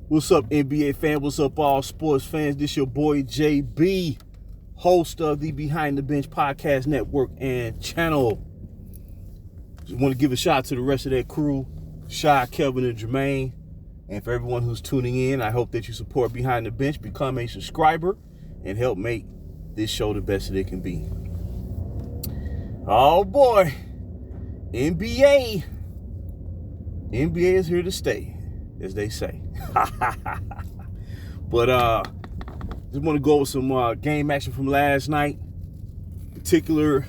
What's up, NBA fan? What's up, all sports fans? This your boy JB, host of the Behind the Bench Podcast Network and channel. Just want to give a shout out to the rest of that crew, Shy, Kelvin, and Jermaine. And for everyone who's tuning in, I hope that you support Behind the Bench, become a subscriber, and help make this show the best that it can be. Oh boy, NBA is here to stay, as they say. But just want to go over some game action from last night, in particular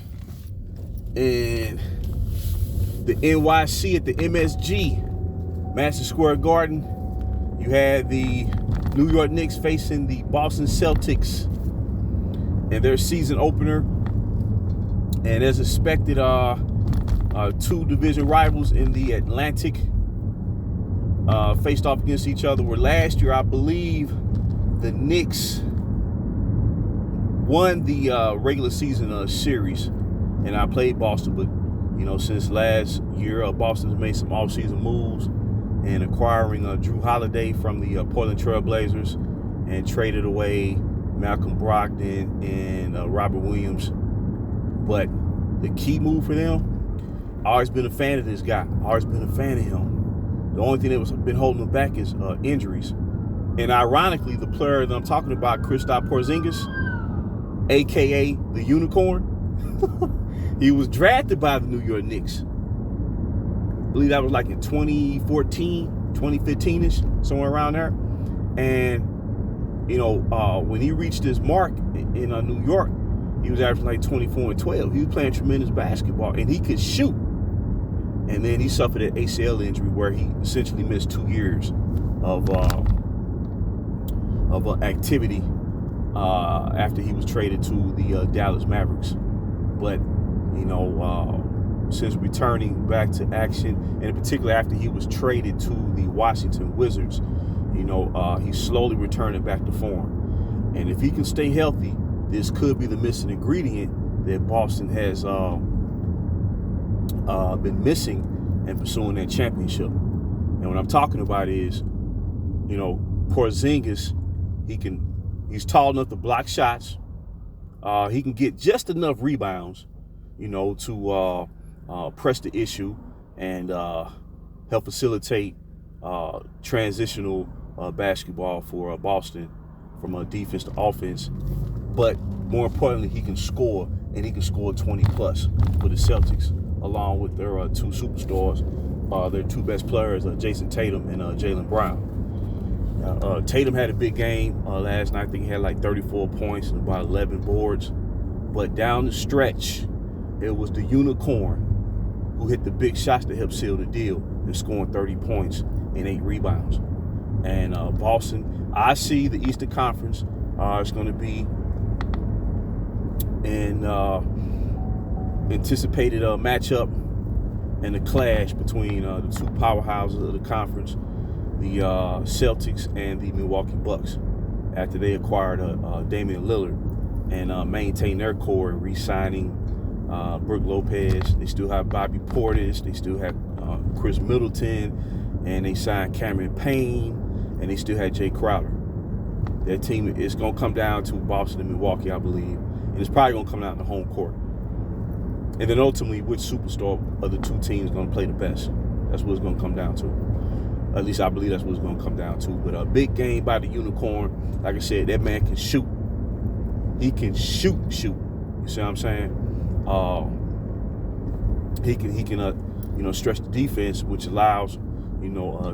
in the NYC at the MSG, Madison Square Garden. You had the New York Knicks facing the Boston Celtics in their season opener, and as expected, two division rivals in the Atlantic faced off against each other. Where last year, I believe, the Knicks won the regular season series, and I played Boston. But since last year, Boston's made some offseason moves and acquiring Drew Holiday from the Portland Trail Blazers and traded away Malcolm Brogdon and Robert Williams. But the key move for them, I've always been a fan of this guy. I've always been a fan of him. The only thing that was been holding him back is injuries. And ironically, the player that I'm talking about, Kristaps Porzingis, a.k.a. the Unicorn, he was drafted by the New York Knicks. I believe that was like in 2014, 2015-ish, somewhere around there. And, when he reached his mark in New York, he was averaging like 24 and 12. He was playing tremendous basketball, and he could shoot. And then he suffered an ACL injury where he essentially missed 2 years of activity after he was traded to the Dallas Mavericks. But, since returning back to action, and in particular after he was traded to the Washington Wizards, he's slowly returning back to form. And if he can stay healthy, this could be the missing ingredient that Boston has been missing and pursuing that championship. And what I'm talking about is, Porzingis, he's tall enough to block shots. He can get just enough rebounds, to press the issue and help facilitate transitional basketball for Boston from defense to offense. But more importantly, he can score, and he can score 20 plus for the Celtics, along with their two superstars, their two best players, Jason Tatum and Jaylen Brown. Tatum had a big game last night. I think he had like 34 points and about 11 boards. But down the stretch, it was the Unicorn who hit the big shots to help seal the deal and scoring 30 points and 8 rebounds. And Boston, I see the Eastern Conference is going to be an anticipated matchup and a clash between the two powerhouses of the conference, the Celtics and the Milwaukee Bucks, after they acquired Damian Lillard and maintained their core, re-signing Brook Lopez. They still have Bobby Portis. They still have Chris Middleton, and they signed Cameron Payne, and they still had Jay Crowder. That team is going to come down to Boston and Milwaukee, I believe, and it's probably going to come out in the home court. And then ultimately, which superstar of the two teams is going to play the best? That's what it's going to come down to. At least I believe that's what it's going to come down to. But a big game by the Unicorn. Like I said, that man can shoot. He can shoot. You see what I'm saying? He can stretch the defense, which allows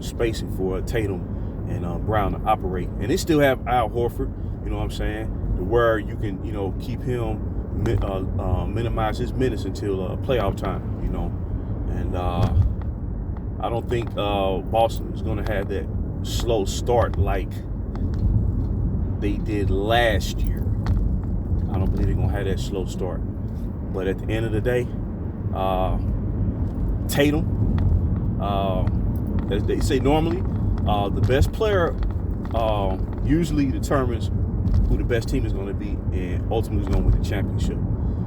spacing for Tatum and Brown to operate. And they still have Al Horford. You know what I'm saying? To where you can keep him. Minimize his minutes until playoff time, and I don't think Boston is going to have that slow start like they did last year. I don't believe they're going to have that slow start. But at the end of the day, Tatum, as they say normally, the best player usually determines who the best team is going to be and ultimately is going to win the championship.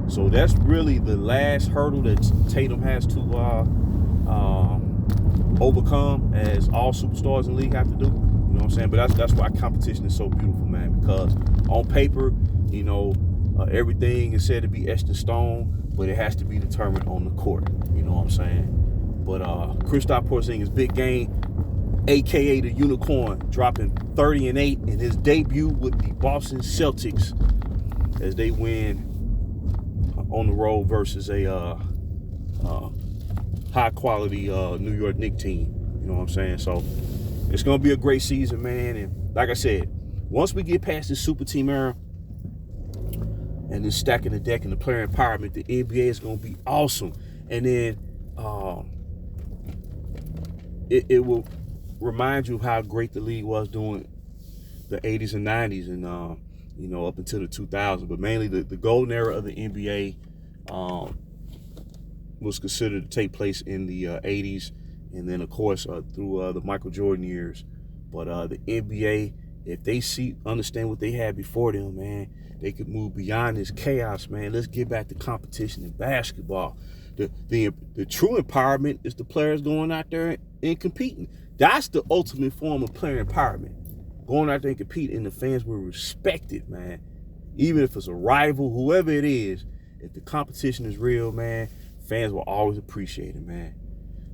So that's really the last hurdle that Tatum has to overcome, as all superstars in the league have to do. You know what I'm saying? But that's why competition is so beautiful, man, because on paper, you know, everything is said to be etched in stone, but it has to be determined on the court. You know what I'm saying? But Kristaps Porzingis, big game, a.k.a. the Unicorn, dropping 30-8 in his debut with the Boston Celtics as they win on the road versus a high-quality New York Knicks team. You know what I'm saying? So it's going to be a great season, man. And like I said, once we get past this super team era and then stacking the deck and the player empowerment, the NBA is going to be awesome. And then it will remind you how great the league was during the 80s and 90s and, you know, up until the 2000s. But mainly the golden era of the NBA was considered to take place in the 80s. And then, of course, through the Michael Jordan years. But the NBA, if they understand what they had before them, man, they could move beyond this chaos, man. Let's get back to competition in basketball. The true empowerment is the players going out there and competing. That's the ultimate form of player empowerment. Going out there and competing, and the fans will respect it, man. Even if it's a rival, whoever it is, if the competition is real, man, fans will always appreciate it, man.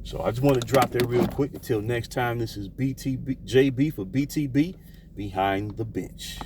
So I just want to drop that real quick. Until next time, this is JB for BTB, Behind the Bench.